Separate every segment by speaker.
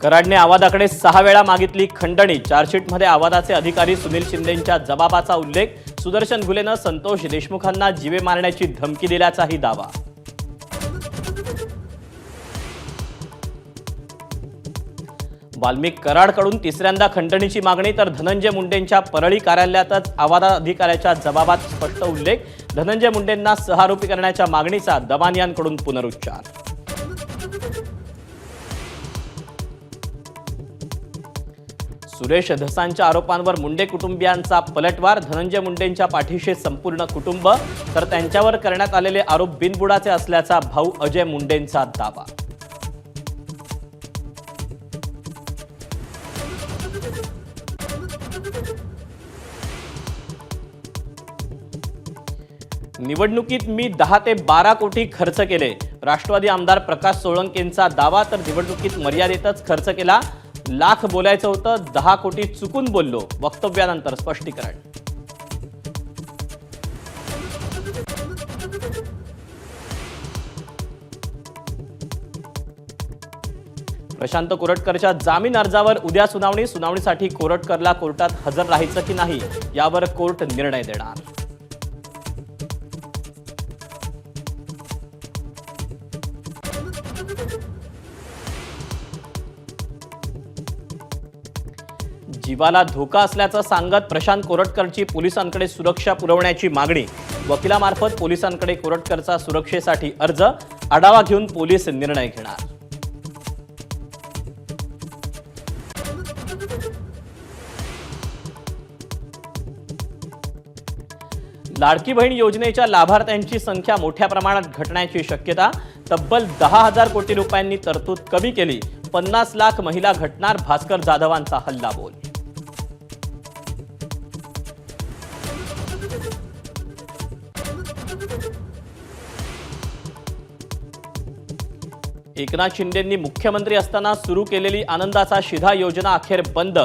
Speaker 1: कराडने आवादाकडे 6 वेळा मागितली खंडणी। चार्जशीटमध्ये आवादाचे अधिकारी सुनील शिंदेंच्या जबाबाचा उल्लेख। सुदर्शन घुलेनं संतोष देशमुखांना जीवे मारण्याची धमकी दिल्याचाही दावा। वाल्मिक कराडकडून तिसऱ्यांदा खंडणीची मागणी तर धनंजय मुंडेंच्या परळी कार्यालयातच आवादा अधिकाऱ्याच्या जबाबात स्पष्ट उल्लेख। धनंजय मुंडेंना सहारोपी करण्याच्या मागणीचा दमानियांकडून पुनरुच्चार। सुरेश धसांच्या आरोपांवर मुंडे कुटुंबियांचा पलटवार। धनंजय मुंडेंच्या पाठीशी संपूर्ण कुटुंब तर त्यांच्यावर करण्यात आलेले आरोप बिनबुडाचे असल्याचा भाऊ अजय मुंडेंचा दावा। निवडणुकीत मी 10 ते 12 कोटी खर्च केले। राष्ट्रवादी आमदार प्रकाश सोळंकेंचा दावा तर निवडणुकीत मर्यादेतच खर्च केला। लाख बोलायचं होतं, 10 कोटी चुकून बोललो। वक्तव्यानंतर स्पष्टीकरण। प्रशांत कोरटकरच्या जामीन अर्जावर उद्या सुनावणी। सुनावणीसाठी कोरटकरला कोर्टात हजर राहायचं की नाही यावर कोर्ट निर्णय देणार। जीवाला धोका असल्याचं सांगत प्रशांत कोरटकरची पोलिसांकडे सुरक्षा पुरवण्याची मागणी। वकिलामार्फत पोलिसांकडे कोरटकरचा सुरक्षेसाठी अर्ज। आढावा घेऊन पोलीस निर्णय घेणार। लाडकी बहीण योजनेच्या लाभार्थ्यांची संख्या मोठ्या प्रमाणात घटण्याची शक्यता। तब्बल 10,000 कोटी रुपयांनी तरतूद कमी केली। 50 लाख महिला घटणार। भास्कर जाधवांचा हल्लाबोल। एकनाथ शिंदेंनी मुख्यमंत्री असताना सुरू केलेली आनंदाचा शिधा योजना अखेर बंद।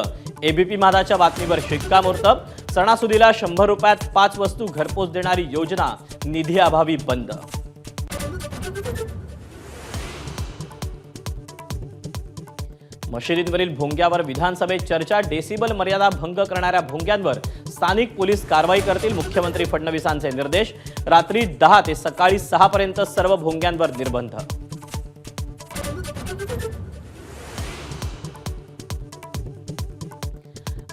Speaker 1: एबीपी माझाच्या बातमीवर शिक्कामोर्तब। सणासुदीला 100 रुपयात 5 वस्तू घरपोच देणारी योजना निधी अभावी बंद। मशिदींवरील भोंग्यावर विधानसभेत चर्चा। डेसिबल मर्यादा भंग करणाऱ्या भोंग्यांवर स्थानिक पोलीस कारवाई करतील। मुख्यमंत्री फडणवीसांचे निर्देश। रात्री 10 ते सकाळी 6 पर्यंत सर्व भोंग्यांवर निर्बंध।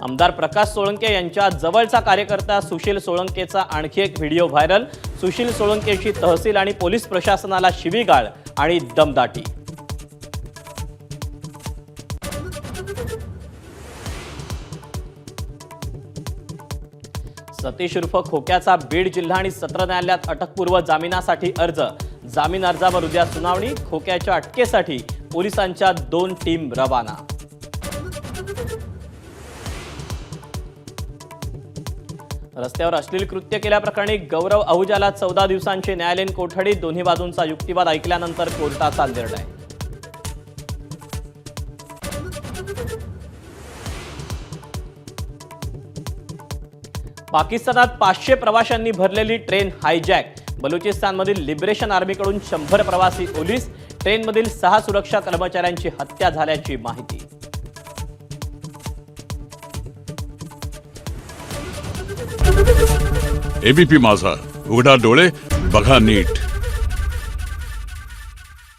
Speaker 1: आमदार प्रकाश सोळंके यांच्या जवळचा कार्यकर्ता सुशील सोळंकेचा आणखी एक व्हिडिओ व्हायरल। सुशील सोळंकेची तहसील आणि पोलीस प्रशासनाला शिवीगाळ आणि दमदाटी। सतीश उर्फ खोक्याचा बीड जिल्हा आणि सत्र न्यायालयात अटकपूर्व जामिनासाठी अर्ज। जामीन अर्जावर उद्या सुनावणी। खोक्याच्या अटकेसाठी पोलिसांच्या 2 टीम रवाना। रस्त्यावर अश्लील कृत्य केल्याप्रकरणी गौरव अहुजाला 14 दिवसांची न्यायालयीन कोठडी। दोन्ही बाजूंचा युक्तिवाद ऐकल्यानंतर कोर्टाचा निर्णय। पाकिस्तानात 500 प्रवाशांनी भरलेली ट्रेन हायजॅक। बलुचिस्तानमधील लिबरेशन आर्मीकडून 100 प्रवासी पोलीस। ट्रेनमधील 6 सुरक्षा कर्मचाऱ्यांची हत्या झाल्याची माहिती।
Speaker 2: एबीपी माझा, उघडा डोळे बघा नीट।